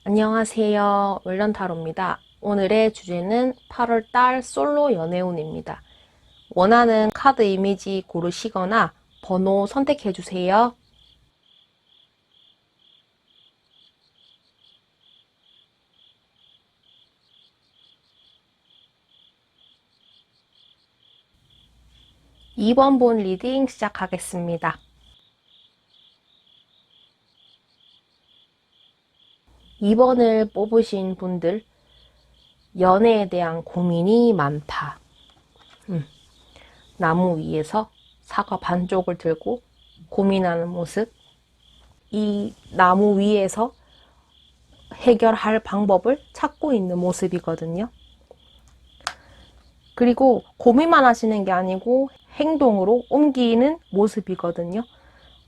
안녕하세요. 웰런타로입니다. 오늘의 주제는 8월달 솔로 연애운입니다. 원하는 카드 이미지 고르시거나 번호 선택해주세요. (2번) 본 리딩 시작하겠습니다. 2번을 뽑으신 분들, 연애에 대한 고민이 많다. 나무 위에서 사과 반쪽을 들고 고민하는 모습. 이 나무 위에서 해결할 방법을 찾고 있는 모습이거든요. 그리고 고민만 하시는 게 아니고 행동으로 옮기는 모습이거든요.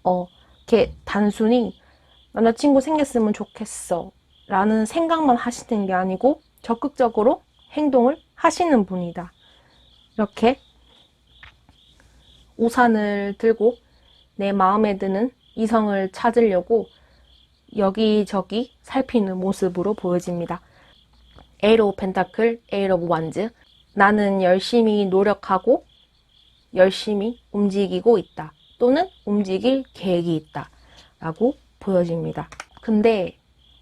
이렇게 단순히 남자친구 생겼으면 좋겠어 라는 생각만 하시는 게 아니고 적극적으로 행동을 하시는 분이다. 이렇게 우산을 들고 내 마음에 드는 이성을 찾으려고 여기저기 살피는 모습으로 보여집니다. 에이트 오브 펜타클, 에이트 오브 완즈. 나는 열심히 노력하고 열심히 움직이고 있다. 또는 움직일 계획이 있다. 라고 보여집니다. 근데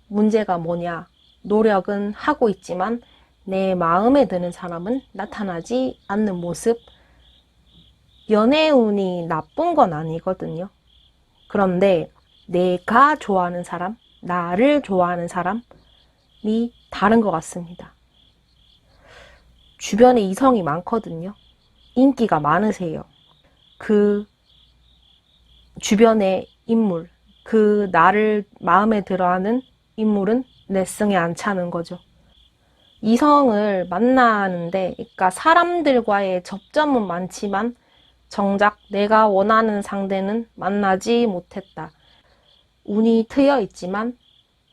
문제가 뭐냐? 노력은 하고 있지만 내 마음에 드는 사람은 나타나지 않는 모습. 연애운이 나쁜 건 아니거든요. 그런데 내가 좋아하는 사람, 나를 좋아하는 사람이 다른 것 같습니다. 주변에 이성이 많거든요. 인기가 많으세요. 그 주변의 인물, 그 나를 마음에 들어하는 인물은 내 성에 안 차는 거죠. 이성을 만나는데, 그러니까 사람들과의 접점은 많지만 정작 내가 원하는 상대는 만나지 못했다. 운이 트여 있지만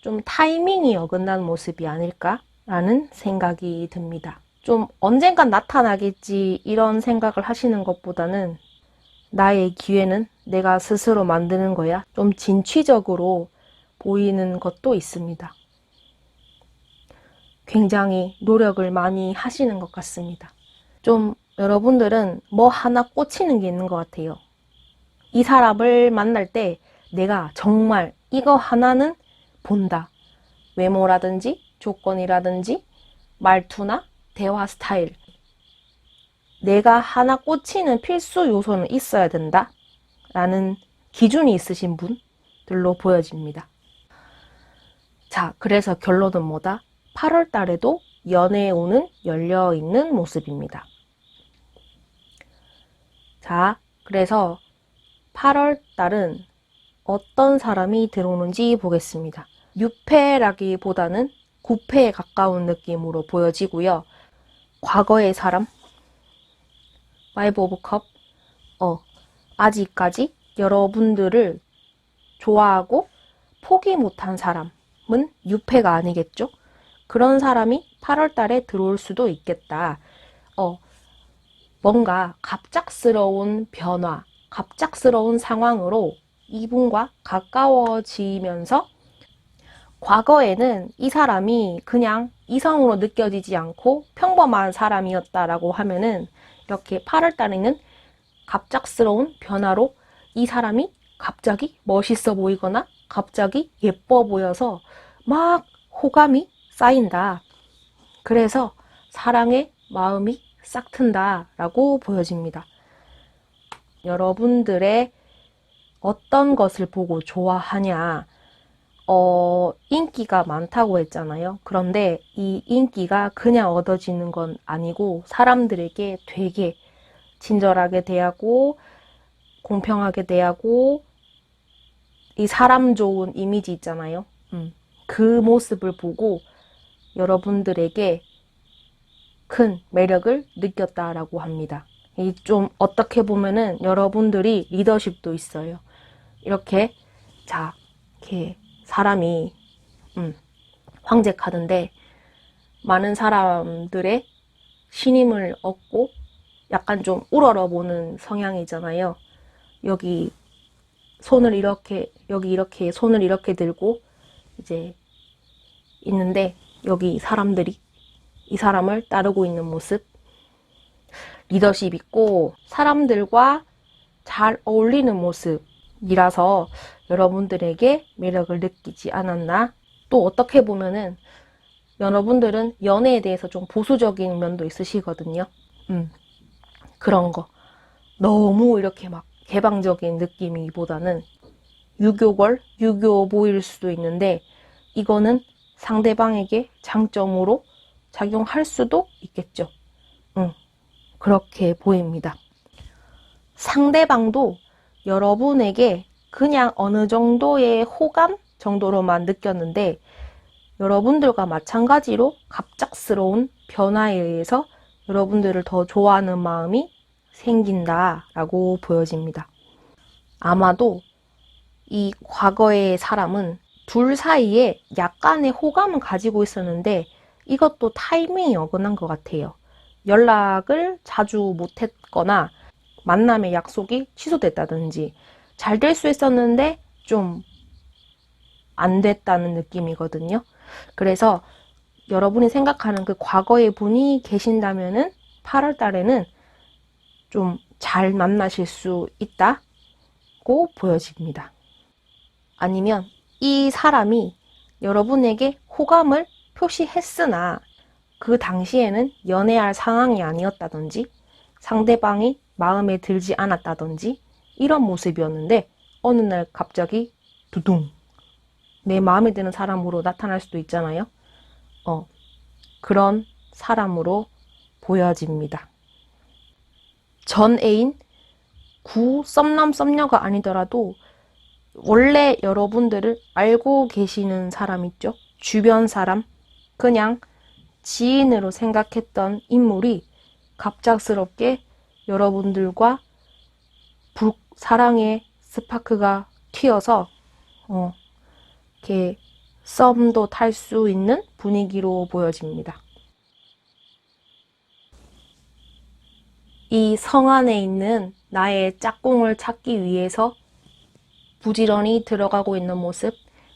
좀 타이밍이 어긋난 모습이 아닐까라는 생각이 듭니다. 좀 언젠간 나타나겠지 이런 생각을 하시는 것보다는 나의 기회는 내가 스스로 만드는 거야. 좀 진취적으로 보이는 것도 있습니다. 굉장히 노력을 많이 하시는 것 같습니다. 좀 여러분들은 뭐 하나 꽂히는 게 있는 것 같아요. 이 사람을 만날 때 내가 정말 이거 하나는 본다. 외모라든지 조건이라든지 말투나 대화 스타일. 내가 하나 꽂히는 필수 요소는 있어야 된다. 라는 기준이 있으신 분들로 보여집니다. 자, 그래서 결론은 뭐다? 8월 달에도 연애운은 열려있는 모습입니다. 자, 그래서 8월 달은 어떤 사람이 들어오는지 보겠습니다. 6패라기보다는 9패에 가까운 느낌으로 보여지고요. 과거의 사람, 5 오브 컵, 아직까지 여러분들을 좋아하고 포기 못한 사람은 6패가 아니겠죠? 그런 사람이 8월 달에 들어올 수도 있겠다. 뭔가 갑작스러운 변화, 갑작스러운 상황으로 이분과 가까워지면서 과거에는 이 사람이 그냥 이성으로 느껴지지 않고 평범한 사람이었다라고 하면은 이렇게 8월 달에는 갑작스러운 변화로 이 사람이 갑자기 멋있어 보이거나 갑자기 예뻐 보여서 막 호감이 쌓인다. 그래서 사랑의 마음이 싹 튼다 라고 보여집니다. 여러분들의 어떤 것을 보고 좋아하냐? 인기가 많다고 했잖아요. 그런데 이 인기가 그냥 얻어지는 건 아니고 사람들에게 되게 친절하게 대하고 공평하게 대하고 이 사람 좋은 이미지 있잖아요. 그 모습을 보고 여러분들에게 큰 매력을 느꼈다라고 합니다. 이 좀 어떻게 보면은 여러분들이 리더십도 있어요. 이렇게 이렇게 사람이 황제 카드인데 많은 사람들의 신임을 얻고 약간 좀 우러러보는 성향이잖아요. 여기 손을 이렇게, 여기 이렇게 손을 이렇게 들고 이제 있는데 여기 사람들이 이 사람을 따르고 있는 모습, 리더십 있고 사람들과 잘 어울리는 모습이라서 여러분들에게 매력을 느끼지 않았나. 또 어떻게 보면은 여러분들은 연애에 대해서 좀 보수적인 면도 있으시거든요. 그런 거. 너무 이렇게 막 개방적인 느낌이보다는 유교 보일 수도 있는데 이거는 상대방에게 장점으로 작용할 수도 있겠죠. 그렇게 보입니다. 상대방도 여러분에게 그냥 어느 정도의 호감 정도로만 느꼈는데 여러분들과 마찬가지로 갑작스러운 변화에 의해서 여러분들을 더 좋아하는 마음이 생긴다라고 보여집니다. 아마도 이 과거의 사람은 둘 사이에 약간의 호감을 가지고 있었는데 이것도 타이밍이 어긋난 것 같아요. 연락을 자주 못했거나 만남의 약속이 취소됐다든지 잘 될 수 있었는데 좀 안 됐다는 느낌이거든요. 그래서 여러분이 생각하는 그 과거의 분이 계신다면은 8월 달에는 좀 잘 만나실 수 있다고 보여집니다. 아니면 이 사람이 여러분에게 호감을 표시했으나 그 당시에는 연애할 상황이 아니었다든지 상대방이 마음에 들지 않았다든지 이런 모습이었는데 어느 날 갑자기 두둥 내 마음에 드는 사람으로 나타날 수도 있잖아요. 그런 사람으로 보여집니다. 전 애인, 썸남 썸녀가 아니더라도 원래 여러분들을 알고 계시는 사람 있죠? 주변 사람, 그냥 지인으로 생각했던 인물이 갑작스럽게 여러분들과 사랑의 스파크가 튀어서 이렇게 썸도 탈 수 있는 분위기로 보여집니다. 이 성 안에 있는 나의 짝꿍을 찾기 위해서 부지런히 들어가고 있는 모습,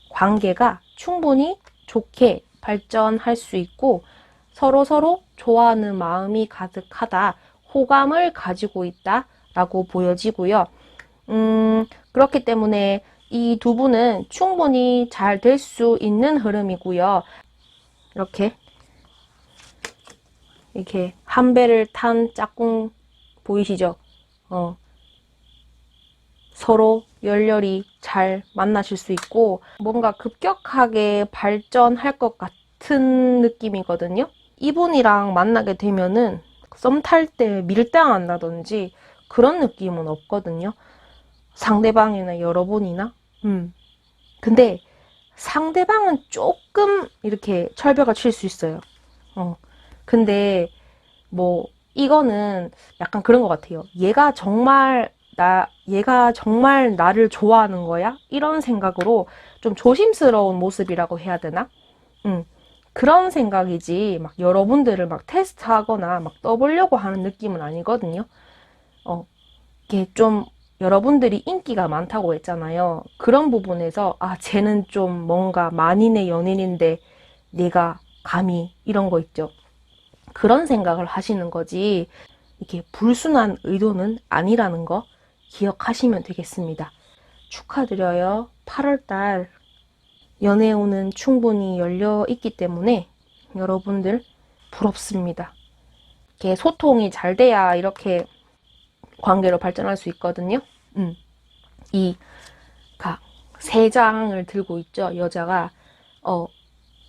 관계가 충분히 좋게 발전할 수 있고 서로 좋아하는 마음이 가득하다, 호감을 가지고 있다라고 보여지고요. 그렇기 때문에 이 두 분은 충분히 잘 될 수 있는 흐름이고요. 이렇게 한 배를 탄 짝꿍 보이시죠? 서로 열렬히 잘 만나실 수 있고 뭔가 급격하게 발전할 것 같은 느낌이거든요. 이분이랑 만나게 되면은 썸 탈 때 밀당한다든지 그런 느낌은 없거든요. 상대방이나 여러분이나. 근데 상대방은 조금 이렇게 철벽을 칠 수 있어요. 근데 뭐 이거는 약간 그런 것 같아요. 얘가 정말 나를 좋아하는 거야? 이런 생각으로 좀 조심스러운 모습이라고 해야 되나? 그런 생각이지 막 여러분들을 막 테스트하거나 막 떠보려고 하는 느낌은 아니거든요. 이게 좀 여러분들이 인기가 많다고 했잖아요. 그런 부분에서 쟤는 좀 뭔가 만인의 연인인데 내가 감히 이런 거 있죠. 그런 생각을 하시는 거지 이렇게 불순한 의도는 아니라는 거 기억하시면 되겠습니다. 축하드려요. 8월달 연애운은 충분히 열려 있기 때문에 여러분들 부럽습니다. 이렇게 소통이 잘 돼야 이렇게 관계로 발전할 수 있거든요. 이 세 장을 들고 있죠. 여자가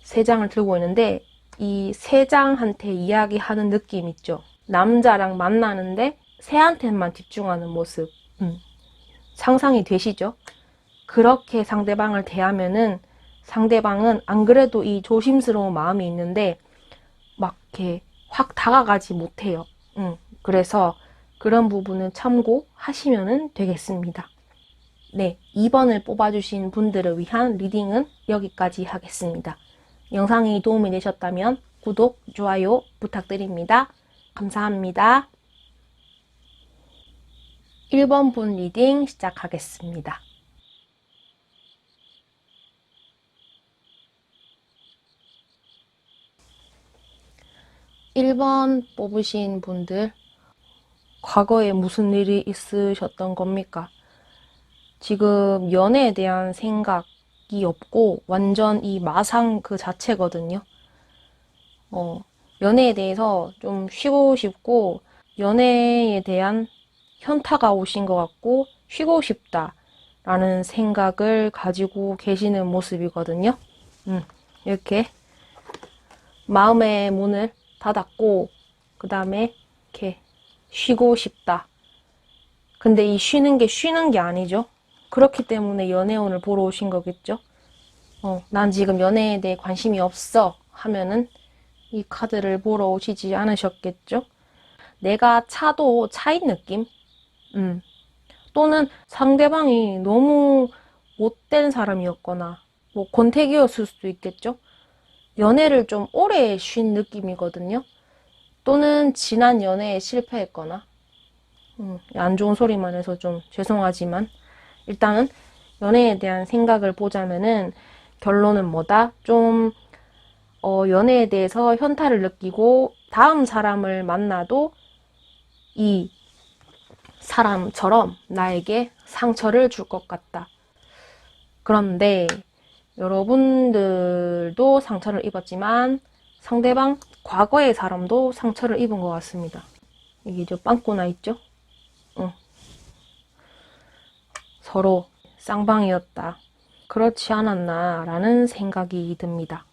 세 장을 들고 있는데 이 세 장한테 이야기하는 느낌 있죠. 남자랑 만나는데 새한테만 집중하는 모습. 상상이 되시죠? 그렇게 상대방을 대하면은 상대방은 안 그래도 이 조심스러운 마음이 있는데 막 이렇게 확 다가가지 못해요. 그래서 그런 부분은 참고하시면 되겠습니다. 네, 2번을 뽑아주신 분들을 위한 리딩은 여기까지 하겠습니다. 영상이 도움이 되셨다면 구독, 좋아요 부탁드립니다. 감사합니다. 1번 분 리딩 시작하겠습니다. 1번 뽑으신 분들, 과거에 무슨 일이 있으셨던 겁니까? 지금 연애에 대한 생각이 없고 완전 이 마상 그 자체거든요. 연애에 대해서 좀 쉬고 싶고 연애에 대한 현타가 오신 것 같고 쉬고 싶다라는 생각을 가지고 계시는 모습이거든요. 이렇게 마음의 문을 닫았고 그 다음에 이렇게 쉬고 싶다. 근데 이 쉬는 게 아니죠. 그렇기 때문에 연애운을 보러 오신 거겠죠. 난 지금 연애에 대해 관심이 없어 하면은 이 카드를 보러 오시지 않으셨겠죠? 내가 차도 차인 느낌? 또는 상대방이 너무 못된 사람이었거나 뭐 권태기였을 수도 있겠죠? 연애를 좀 오래 쉰 느낌이거든요. 또는 지난 연애에 실패했거나 안 좋은 소리만 해서 좀 죄송하지만 일단은 연애에 대한 생각을 보자면은 결론은 뭐다? 좀 연애에 대해서 현타를 느끼고 다음 사람을 만나도 이 사람처럼 나에게 상처를 줄 것 같다. 그런데 여러분들도 상처를 입었지만 상대방 과거의 사람도 상처를 입은 것 같습니다. 이게 저 빵꾸나 있죠? 서로 쌍방이었다. 그렇지 않았나 라는 생각이 듭니다.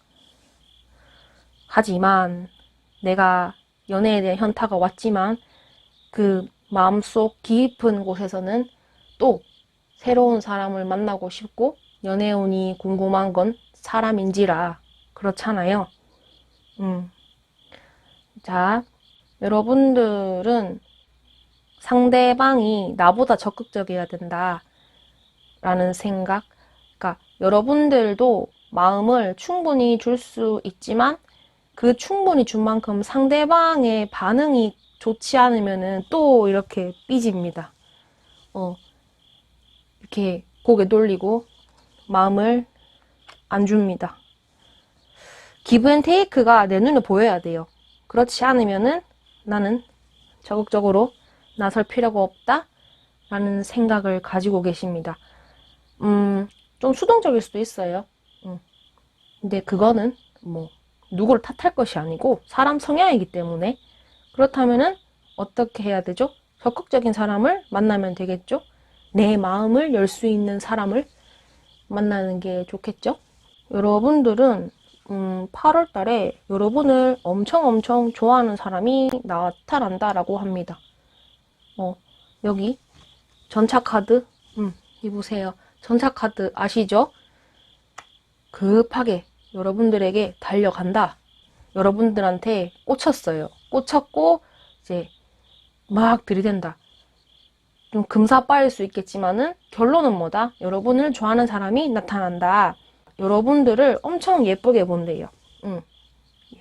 하지만 내가 연애에 대한 현타가 왔지만 그 마음속 깊은 곳에서는 또 새로운 사람을 만나고 싶고 연애운이 궁금한 건 사람인지라 그렇잖아요. 자, 여러분들은 상대방이 나보다 적극적이어야 된다 라는 생각. 그러니까 여러분들도 마음을 충분히 줄 수 있지만 그 충분히 준 만큼 상대방의 반응이 좋지 않으면은 또 이렇게 삐집니다. 이렇게 고개 돌리고 마음을 안 줍니다. 기브 앤 테이크가 내 눈에 보여야 돼요. 그렇지 않으면은 나는 적극적으로 나설 필요가 없다 라는 생각을 가지고 계십니다. 좀 수동적일 수도 있어요. 근데 그거는 뭐 누구를 탓할 것이 아니고 사람 성향이기 때문에 그렇다면은 어떻게 해야 되죠? 적극적인 사람을 만나면 되겠죠? 내 마음을 열 수 있는 사람을 만나는 게 좋겠죠? 여러분들은 8월 달에 여러분을 엄청 좋아하는 사람이 나타난다라고 합니다. 여기 전차 카드, 이 보세요. 전차 카드 아시죠? 급하게 여러분들에게 달려간다. 여러분들한테 꽂혔어요. 꽂혔고 이제 막 들이댄다. 좀 금사빠일 수 있겠지만은 결론은 뭐다? 여러분을 좋아하는 사람이 나타난다. 여러분들을 엄청 예쁘게 본대요.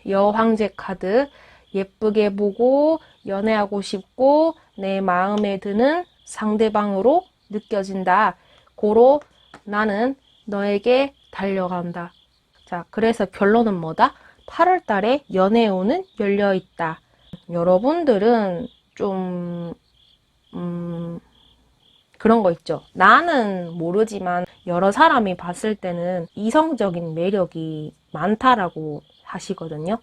여황제 카드 예쁘게 보고 연애하고 싶고 내 마음에 드는 상대방으로 느껴진다. 고로 나는 너에게 달려간다. 자, 그래서 결론은 뭐다? 8월 달에 연애운은 열려있다. 여러분들은 좀 그런 거 있죠. 나는 모르지만 여러 사람이 봤을 때는 이성적인 매력이 많다라고 하시거든요.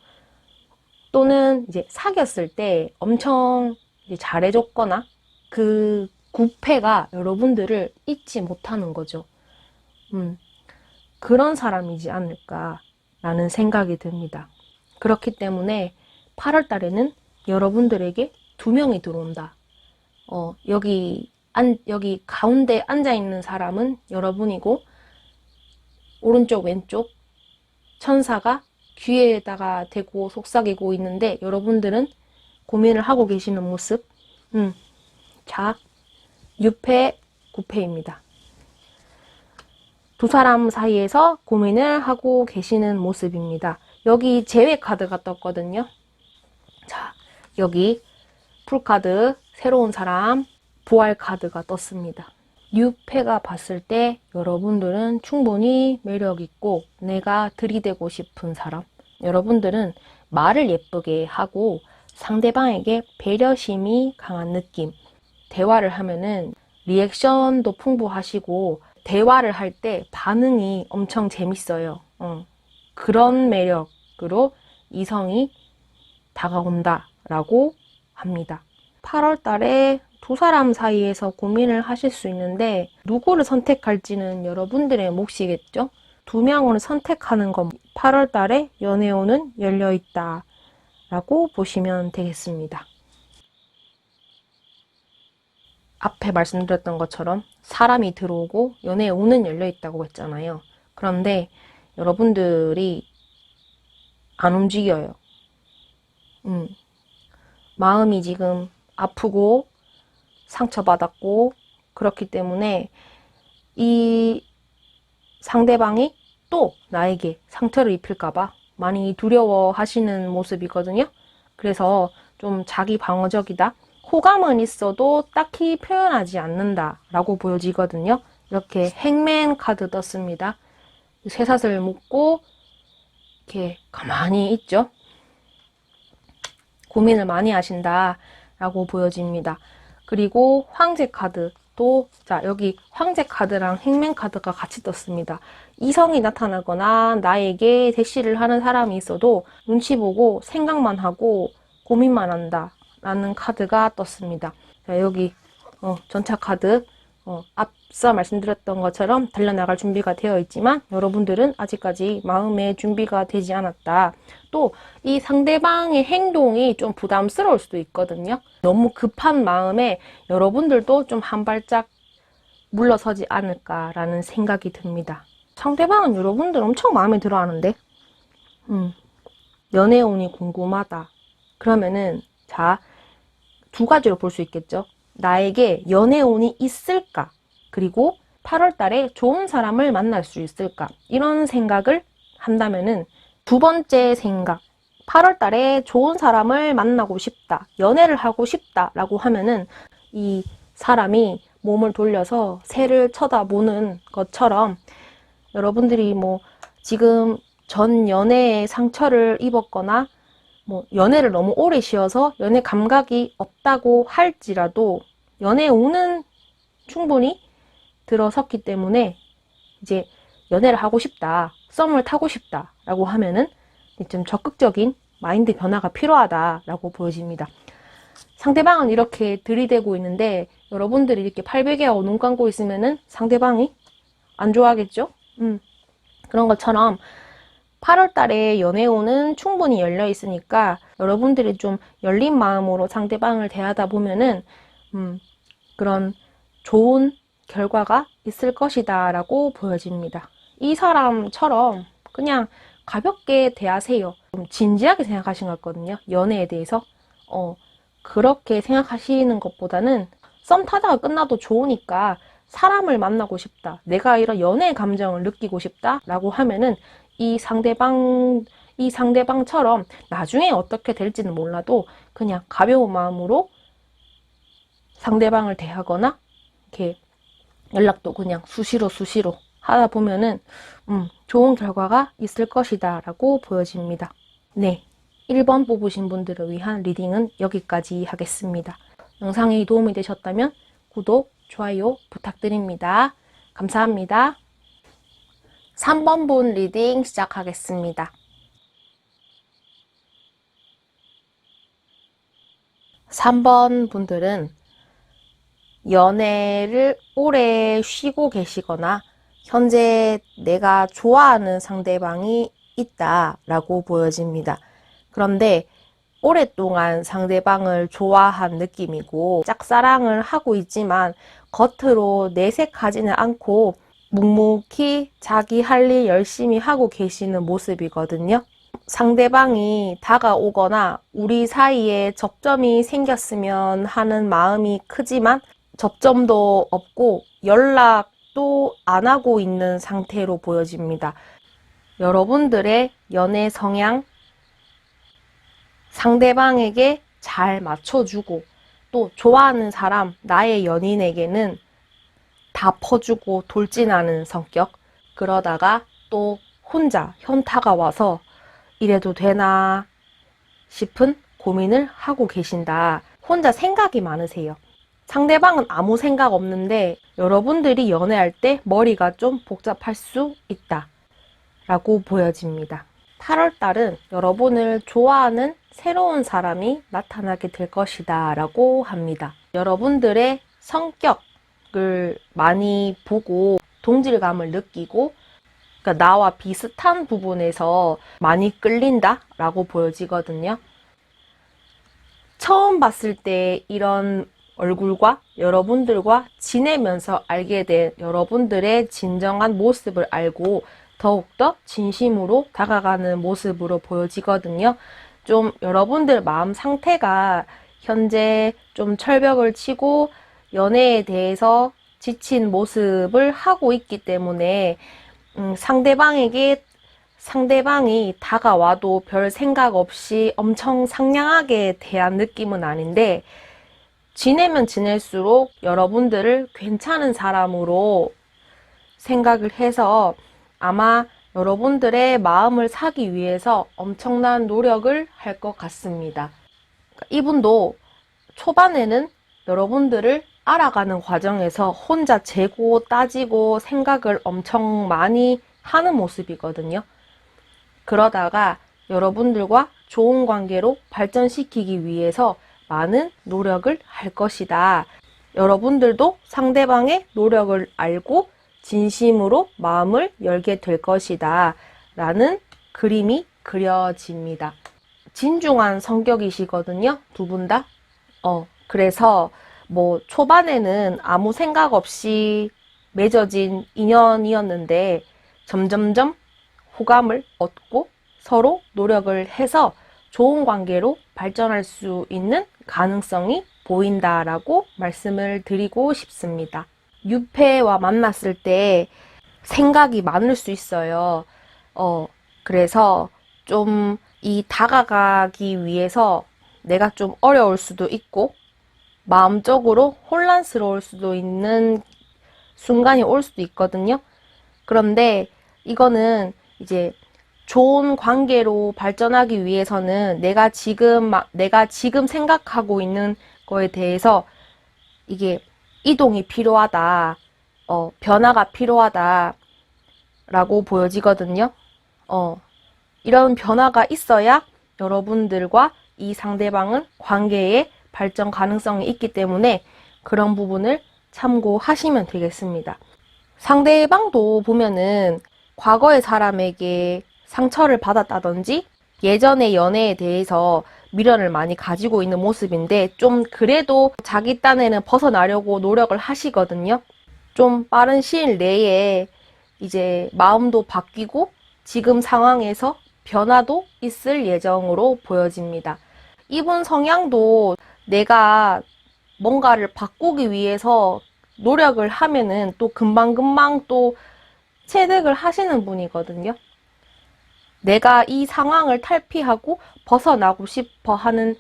또는 이제 사귀었을 때 엄청 이제 잘해줬거나 그 구패가 여러분들을 잊지 못하는 거죠. 그런 사람이지 않을까라는 생각이 듭니다. 그렇기 때문에 8월 달에는 여러분들에게 2명이 들어온다. 여기 가운데 앉아있는 사람은 여러분이고, 오른쪽, 왼쪽 천사가 귀에다가 대고 속삭이고 있는데, 여러분들은 고민을 하고 계시는 모습. 자, 6패, 9패입니다. 두 사람 사이에서 고민을 하고 계시는 모습입니다. 여기 재회 카드가 떴거든요. 자, 여기 풀카드, 새로운 사람, 부활 카드가 떴습니다. 6패가 봤을 때 여러분들은 충분히 매력있고 내가 들이대고 싶은 사람, 여러분들은 말을 예쁘게 하고 상대방에게 배려심이 강한 느낌. 대화를 하면은 리액션도 풍부하시고 대화를 할 때 반응이 엄청 재밌어요. 그런 매력으로 이성이 다가온다라고 합니다. 8월 달에 두 사람 사이에서 고민을 하실 수 있는데 누구를 선택할지는 여러분들의 몫이겠죠? 두 명을 선택하는 건 8월 달에 연애운은 열려있다 라고 보시면 되겠습니다. 앞에 말씀드렸던 것처럼 사람이 들어오고 연애운은 열려있다고 했잖아요. 그런데 여러분들이 안 움직여요. 마음이 지금 아프고 상처받았고 그렇기 때문에 이 상대방이 또 나에게 상처를 입힐까봐 많이 두려워하시는 모습이거든요. 그래서 좀 자기 방어적이다. 호감은 있어도 딱히 표현하지 않는다 라고 보여지거든요. 이렇게 행맨 카드 떴습니다. 쇠사슬 묶고 이렇게 가만히 있죠. 고민을 많이 하신다 라고 보여집니다. 그리고 황제 카드도, 자, 여기 황제 카드랑 행맨 카드가 같이 떴습니다. 이성이 나타나거나 나에게 대시를 하는 사람이 있어도 눈치 보고 생각만 하고 고민만 한다 라는 카드가 떴습니다. 자, 여기 전차 카드, 앞서 말씀드렸던 것처럼 달려나갈 준비가 되어 있지만 여러분들은 아직까지 마음의 준비가 되지 않았다. 또 이 상대방의 행동이 좀 부담스러울 수도 있거든요. 너무 급한 마음에 여러분들도 좀 한 발짝 물러서지 않을까라는 생각이 듭니다. 상대방은 여러분들 엄청 마음에 들어 하는데 연애운이 궁금하다. 그러면은 자, 두 가지로 볼 수 있겠죠. 나에게 연애운이 있을까? 그리고 8월 달에 좋은 사람을 만날 수 있을까? 이런 생각을 한다면은 두 번째 생각, 8월 달에 좋은 사람을 만나고 싶다, 연애를 하고 싶다 라고 하면은 이 사람이 몸을 돌려서 새를 쳐다보는 것처럼 여러분들이 뭐 지금 전 연애에 상처를 입었거나 뭐 연애를 너무 오래 쉬어서 연애 감각이 없다고 할지라도 연애 운은 충분히 들어섰기 때문에 이제 연애를 하고 싶다, 썸을 타고 싶다 라고 하면은 좀 적극적인 마인드 변화가 필요하다라고 보여집니다. 상대방은 이렇게 들이대고 있는데 여러분들이 이렇게 800에 눈 감고 있으면은 상대방이 안 좋아하겠죠? 그런 것처럼 8월 달에 연애운은 충분히 열려 있으니까 여러분들이 좀 열린 마음으로 상대방을 대하다 보면은 그런 좋은 결과가 있을 것이다 라고 보여집니다. 이 사람처럼 그냥 가볍게 대하세요. 좀 진지하게 생각하신 것 같거든요. 연애에 대해서. 그렇게 생각하시는 것보다는 썸 타다가 끝나도 좋으니까 사람을 만나고 싶다. 내가 이런 연애 감정을 느끼고 싶다. 라고 하면은 이 상대방처럼 나중에 어떻게 될지는 몰라도 그냥 가벼운 마음으로 상대방을 대하거나 이렇게 연락도 그냥 수시로 하다 보면은 좋은 결과가 있을 것이다 라고 보여집니다. 네, 1번 뽑으신 분들을 위한 리딩은 여기까지 하겠습니다. 영상이 도움이 되셨다면 구독, 좋아요 부탁드립니다. 감사합니다. 3번 분 리딩 시작하겠습니다. 3번 분들은 연애를 오래 쉬고 계시거나 현재 내가 좋아하는 상대방이 있다라고 보여집니다. 그런데 오랫동안 상대방을 좋아한 느낌이고 짝사랑을 하고 있지만 겉으로 내색하지는 않고 묵묵히 자기 할 일 열심히 하고 계시는 모습이거든요. 상대방이 다가오거나 우리 사이에 접점이 생겼으면 하는 마음이 크지만 접점도 없고 연락도 안 하고 있는 상태로 보여집니다. 여러분들의 연애 성향, 상대방에게 잘 맞춰주고 또 좋아하는 사람, 나의 연인에게는 다 퍼주고 돌진하는 성격. 그러다가 또 혼자 현타가 와서 이래도 되나 싶은 고민을 하고 계신다. 혼자 생각이 많으세요. 상대방은 아무 생각 없는데 여러분들이 연애할 때 머리가 좀 복잡할 수 있다 라고 보여집니다. 8월달은 여러분을 좋아하는 새로운 사람이 나타나게 될 것이다 라고 합니다. 여러분들의 성격을 많이 보고 동질감을 느끼고, 그러니까 나와 비슷한 부분에서 많이 끌린다 라고 보여지거든요. 처음 봤을 때 이런 얼굴과 여러분들과 지내면서 알게 된 여러분들의 진정한 모습을 알고 더욱더 진심으로 다가가는 모습으로 보여지거든요. 좀 여러분들 마음 상태가 현재 좀 철벽을 치고 연애에 대해서 지친 모습을 하고 있기 때문에 상대방이 다가와도 별 생각 없이 엄청 상냥하게 대한 느낌은 아닌데, 지내면 지낼수록 여러분들을 괜찮은 사람으로 생각을 해서 아마 여러분들의 마음을 사기 위해서 엄청난 노력을 할 것 같습니다. 이분도 초반에는 여러분들을 알아가는 과정에서 혼자 재고 따지고 생각을 엄청 많이 하는 모습이거든요. 그러다가 여러분들과 좋은 관계로 발전시키기 위해서 많은 노력을 할 것이다. 여러분들도 상대방의 노력을 알고 진심으로 마음을 열게 될 것이다 라는 그림이 그려집니다. 진중한 성격이시거든요, 두 분 다. 그래서 뭐 초반에는 아무 생각 없이 맺어진 인연이었는데 점점점 호감을 얻고 서로 노력을 해서 좋은 관계로 발전할 수 있는 가능성이 보인다라고 말씀을 드리고 싶습니다. 유패와 만났을 때 생각이 많을 수 있어요. 그래서 좀 이 다가가기 위해서 내가 좀 어려울 수도 있고 마음적으로 혼란스러울 수도 있는 순간이 올 수도 있거든요. 그런데 이거는 이제 좋은 관계로 발전하기 위해서는 내가 지금 생각하고 있는 거에 대해서 이게 이동이 필요하다, 변화가 필요하다 라고 보여지거든요. 이런 변화가 있어야 여러분들과 이 상대방은 관계의 발전 가능성이 있기 때문에 그런 부분을 참고하시면 되겠습니다. 상대방도 보면은 과거의 사람에게 상처를 받았다든지 예전의 연애에 대해서 미련을 많이 가지고 있는 모습인데 좀 그래도 자기 딴에는 벗어나려고 노력을 하시거든요. 좀 빠른 시일 내에 이제 마음도 바뀌고 지금 상황에서 변화도 있을 예정으로 보여집니다. 이분 성향도 내가 뭔가를 바꾸기 위해서 노력을 하면은 또 금방금방 또 체득을 하시는 분이거든요. 내가 이 상황을 탈피하고 벗어나고 싶어 하는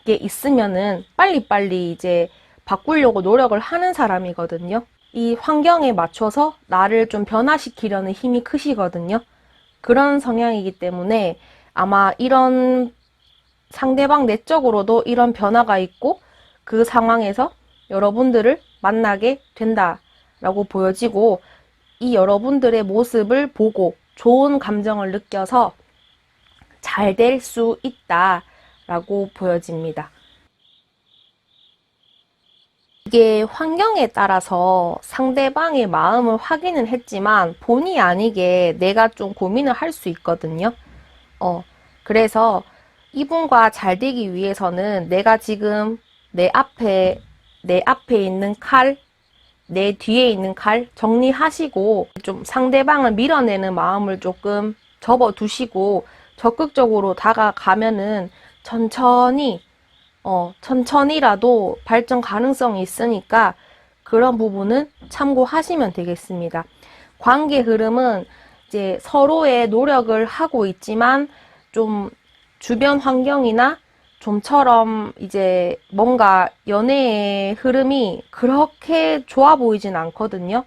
게 있으면은 빨리빨리 이제 바꾸려고 노력을 하는 사람이거든요. 이 환경에 맞춰서 나를 좀 변화시키려는 힘이 크시거든요. 그런 성향이기 때문에 아마 이런 상대방 내적으로도 이런 변화가 있고 그 상황에서 여러분들을 만나게 된다라고 보여지고, 이 여러분들의 모습을 보고 좋은 감정을 느껴서 잘 될 수 있다라고 보여집니다. 이게 환경에 따라서 상대방의 마음을 확인은 했지만 본의 아니게 내가 좀 고민을 할 수 있거든요. 그래서 이분과 잘 되기 위해서는 내가 지금 내 앞에 있는 칼, 내 뒤에 있는 칼 정리하시고 좀 상대방을 밀어내는 마음을 조금 접어두시고 적극적으로 다가가면은 천천히라도 발전 가능성이 있으니까 그런 부분은 참고하시면 되겠습니다. 관계 흐름은 이제 서로의 노력을 하고 있지만 좀 주변 환경이나 좀처럼 이제 뭔가 연애의 흐름이 그렇게 좋아 보이진 않거든요.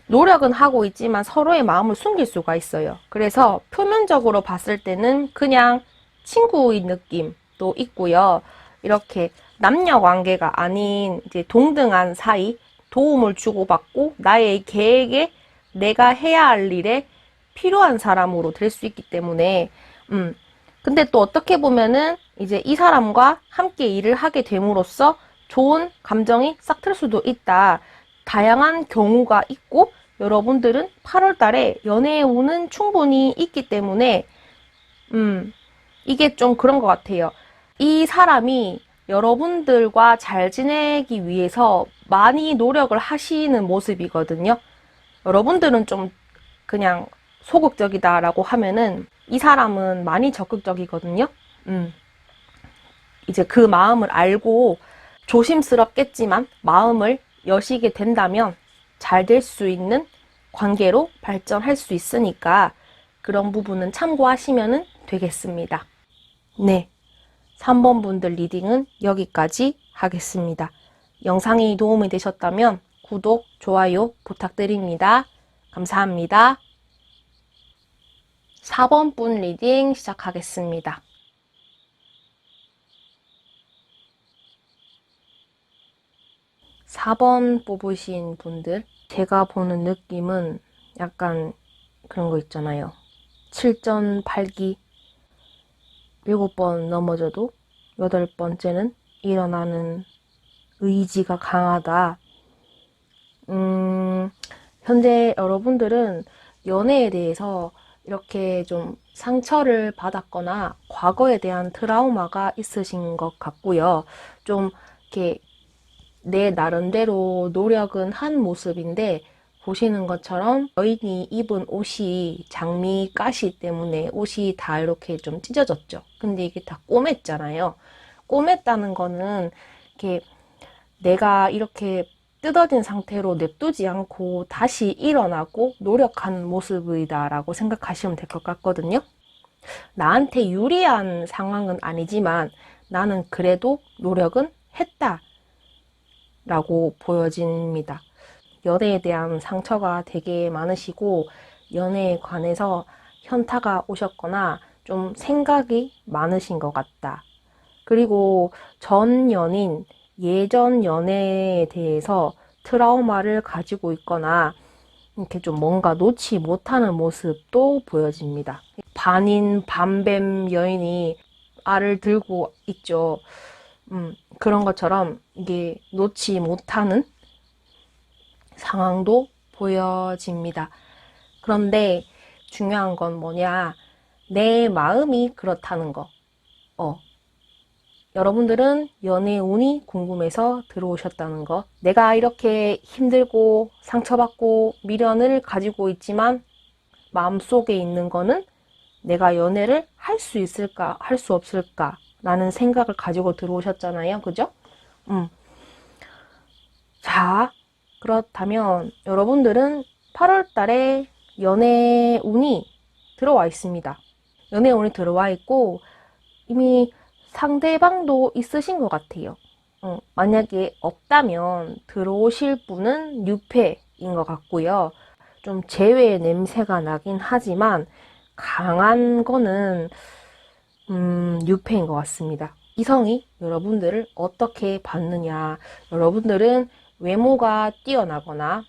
노력은 하고 있지만 서로의 마음을 숨길 수가 있어요. 그래서 표면적으로 봤을 때는 그냥 친구의 느낌도 있고요. 이렇게 남녀 관계가 아닌 이제 동등한 사이, 도움을 주고받고 나의 계획에 내가 해야 할 일에 필요한 사람으로 될 수 있기 때문에, 근데 또 어떻게 보면은 이제 이 사람과 함께 일을 하게 됨으로써 좋은 감정이 싹 틀 수도 있다. 다양한 경우가 있고, 여러분들은 8월 달에 연애의 운은 충분히 있기 때문에, 이게 좀 그런 것 같아요. 이 사람이 여러분들과 잘 지내기 위해서 많이 노력을 하시는 모습이거든요. 여러분들은 좀 그냥 소극적이다라고 하면은 이 사람은 많이 적극적이거든요. 이제 그 마음을 알고 조심스럽겠지만 마음을 여시게 된다면 잘 될 수 있는 관계로 발전할 수 있으니까 그런 부분은 참고하시면 되겠습니다. 네. 3번 분들 리딩은 여기까지 하겠습니다. 영상이 도움이 되셨다면 구독, 좋아요 부탁드립니다. 감사합니다. 4번 분 리딩 시작하겠습니다. 4번 뽑으신 분들, 제가 보는 느낌은 약간 그런 거 있잖아요. 7전 8기, 7번 넘어져도 8번째는 일어나는 의지가 강하다. 현재 여러분들은 연애에 대해서 이렇게 좀 상처를 받았거나 과거에 대한 트라우마가 있으신 것 같고요. 좀 이렇게 내 나름대로 노력은 한 모습인데 보시는 것처럼 여인이 입은 옷이 장미 가시 때문에 옷이 다 이렇게 좀 찢어졌죠. 근데 이게 다 꼬맸잖아요. 꼬맸다는 거는 이렇게 내가 이렇게 뜯어진 상태로 냅두지 않고 다시 일어나고 노력한 모습이다라고 생각하시면 될 것 같거든요. 나한테 유리한 상황은 아니지만 나는 그래도 노력은 했다 라고 보여집니다. 연애에 대한 상처가 되게 많으시고 연애에 관해서 현타가 오셨거나 좀 생각이 많으신 것 같다. 그리고 전 연인, 예전 연애에 대해서 트라우마를 가지고 있거나 이렇게 좀 뭔가 놓지 못하는 모습도 보여집니다. 반인 반뱀 여인이 알을 들고 있죠. 그런 것처럼 이게 놓지 못하는 상황도 보여집니다. 그런데 중요한 건 뭐냐? 내 마음이 그렇다는 거. 여러분들은 연애 운이 궁금해서 들어오셨다는 거. 내가 이렇게 힘들고 상처받고 미련을 가지고 있지만 마음속에 있는 거는 내가 연애를 할 수 있을까, 할 수 없을까 라는 생각을 가지고 들어오셨잖아요. 그죠? 자, 그렇다면 여러분들은 8월 달에 연애 운이 들어와 있습니다. 연애 운이 들어와 있고 이미 상대방도 있으신 것 같아요. 만약에 없다면 들어오실 분은 뉴페인 것 같고요. 좀 재회의 냄새가 나긴 하지만 강한 거는 뉴페인 것 같습니다. 이성이 여러분들을 어떻게 봤느냐. 여러분들은 외모가 뛰어나거나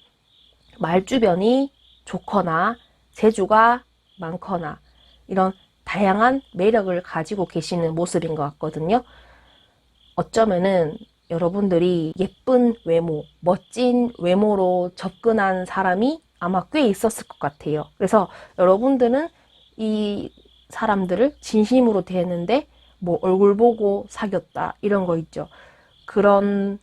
말주변이 좋거나 재주가 많거나 이런 다양한 매력을 가지고 계시는 모습인 것 같거든요. 어쩌면은 여러분들이 예쁜 외모, 멋진 외모로 접근한 사람이 아마 꽤 있었을 것 같아요. 그래서 여러분들은 이 사람들을 진심으로 대했는데 뭐 얼굴 보고 사귀었다 이런 거 있죠. 그런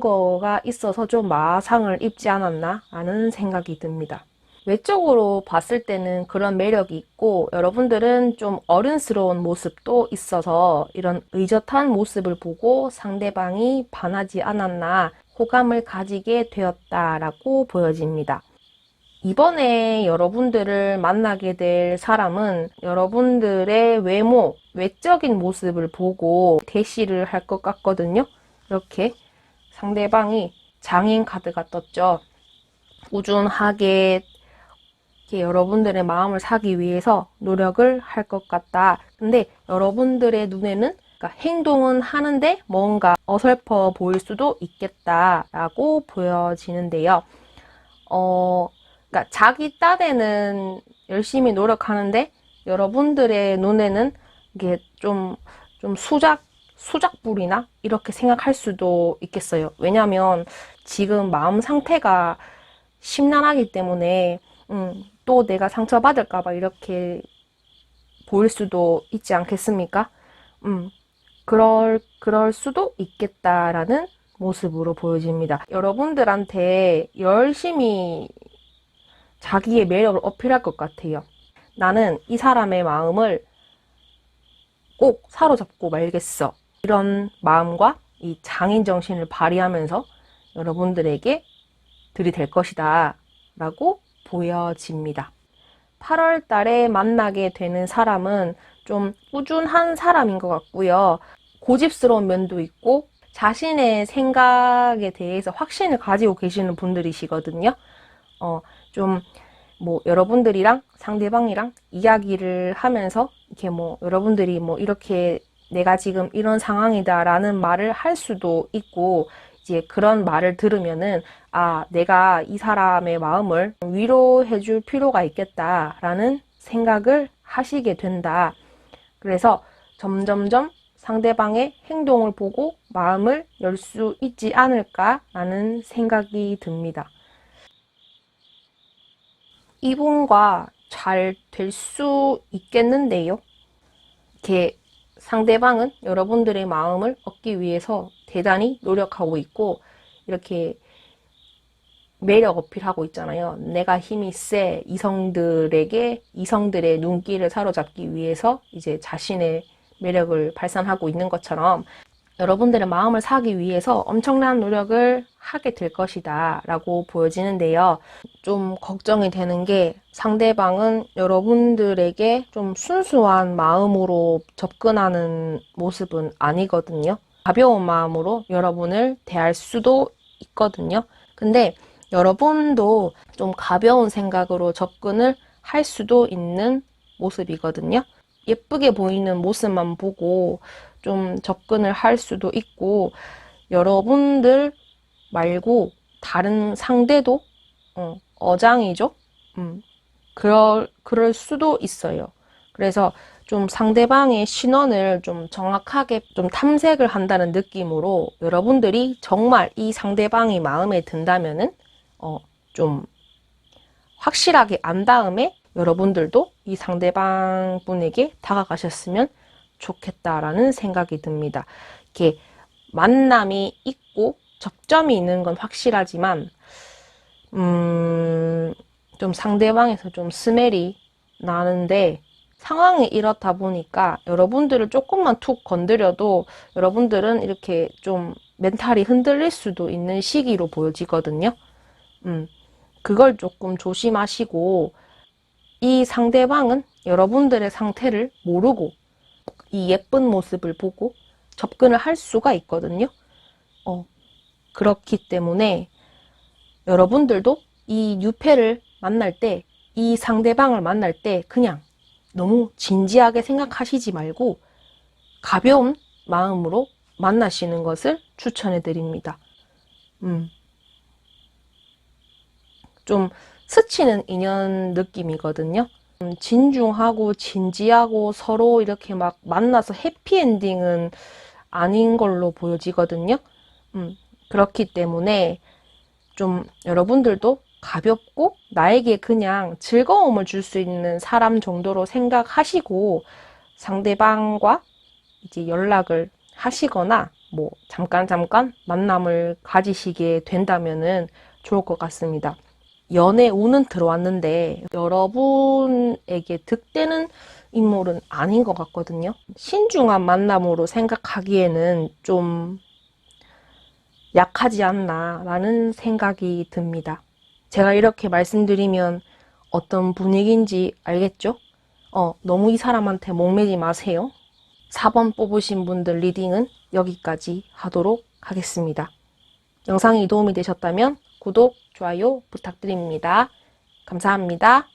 거가 있어서 좀 마상을 입지 않았나 하는 생각이 듭니다. 외적으로 봤을 때는 그런 매력이 있고 여러분들은 좀 어른스러운 모습도 있어서 이런 의젓한 모습을 보고 상대방이 반하지 않았나 호감을 가지게 되었다라고 보여집니다. 이번에 여러분들을 만나게 될 사람은 여러분들의 외모, 외적인 모습을 보고 대시를 할 것 같거든요. 이렇게 상대방이 장인 카드가 떴죠. 꾸준하게 이렇게 여러분들의 마음을 사기 위해서 노력을 할 것 같다. 근데 여러분들의 눈에는 그러니까 행동은 하는데 뭔가 어설퍼 보일 수도 있겠다라고 보여지는데요. 그러니까 자기 딴에는 열심히 노력하는데 여러분들의 눈에는 이게 좀 수작불이나 이렇게 생각할 수도 있겠어요. 왜냐면 지금 마음 상태가 심란하기 때문에 또 내가 상처받을까봐 이렇게 보일 수도 있지 않겠습니까? 그럴 수도 있겠다라는 모습으로 보여집니다. 여러분들한테 열심히 자기의 매력을 어필할 것 같아요. 나는 이 사람의 마음을 꼭 사로잡고 말겠어. 이런 마음과 이 장인 정신을 발휘하면서 여러분들에게 들이댈 것이다 라고 보여집니다. 8월 달에 만나게 되는 사람은 좀 꾸준한 사람인 것 같고요. 고집스러운 면도 있고 자신의 생각에 대해서 확신을 가지고 계시는 분들이시거든요. 좀 뭐 여러분들이랑 상대방이랑 이야기를 하면서 이렇게 뭐 여러분들이 뭐 이렇게 내가 지금 이런 상황이다라는 말을 할 수도 있고 이제 그런 말을 들으면은 아, 내가 이 사람의 마음을 위로해 줄 필요가 있겠다라는 생각을 하시게 된다. 그래서 점점점 상대방의 행동을 보고 마음을 열 수 있지 않을까라는 생각이 듭니다. 이분과 잘 될 수 있겠는데요. 이렇게 상대방은 여러분들의 마음을 얻기 위해서 대단히 노력하고 있고 이렇게 매력 어필하고 있잖아요. 내가 힘이 세 이성들의 눈길을 사로잡기 위해서 이제 자신의 매력을 발산하고 있는 것처럼 여러분들의 마음을 사기 위해서 엄청난 노력을 하게 될 것이다 라고 보여지는데요. 좀 걱정이 되는 게 상대방은 여러분들에게 좀 순수한 마음으로 접근하는 모습은 아니거든요. 가벼운 마음으로 여러분을 대할 수도 있거든요. 근데 여러분도 좀 가벼운 생각으로 접근을 할 수도 있는 모습이거든요. 예쁘게 보이는 모습만 보고 좀 접근을 할 수도 있고 여러분들 말고 다른 상대도 어장이죠. 그럴 수도 있어요. 그래서 좀 상대방의 신원을 좀 정확하게 좀 탐색을 한다는 느낌으로 여러분들이 정말 이 상대방이 마음에 든다면은 좀 확실하게 안 다음에 여러분들도 이 상대방 분에게 다가가셨으면 좋겠다라는 생각이 듭니다. 이렇게 만남이 있고 접점이 있는 건 확실하지만 좀 상대방에서 좀 스멜이 나는데 상황이 이렇다 보니까 여러분들을 조금만 툭 건드려도 여러분들은 이렇게 좀 멘탈이 흔들릴 수도 있는 시기로 보여지거든요. 그걸 조금 조심하시고 이 상대방은 여러분들의 상태를 모르고 이 예쁜 모습을 보고 접근을 할 수가 있거든요. 그렇기 때문에 여러분들도 이 뉴페를 만날 때, 이 상대방을 만날 때 그냥 너무 진지하게 생각하시지 말고 가벼운 마음으로 만나시는 것을 추천해 드립니다. 좀 스치는 인연 느낌이거든요. 진중하고 진지하고 서로 이렇게 막 만나서 해피엔딩은 아닌 걸로 보여지거든요. 그렇기 때문에 좀 여러분들도 가볍고 나에게 그냥 즐거움을 줄 수 있는 사람 정도로 생각하시고 상대방과 이제 연락을 하시거나 뭐 잠깐 만남을 가지시게 된다면은 좋을 것 같습니다. 연애 운은 들어왔는데 여러분에게 득되는 인물은 아닌 것 같거든요. 신중한 만남으로 생각하기에는 좀 약하지 않나 라는 생각이 듭니다. 제가 이렇게 말씀드리면 어떤 분위기인지 알겠죠? 너무 이 사람한테 목매지 마세요. 4번 뽑으신 분들 리딩은 여기까지 하도록 하겠습니다. 영상이 도움이 되셨다면 구독, 좋아요 부탁드립니다. 감사합니다.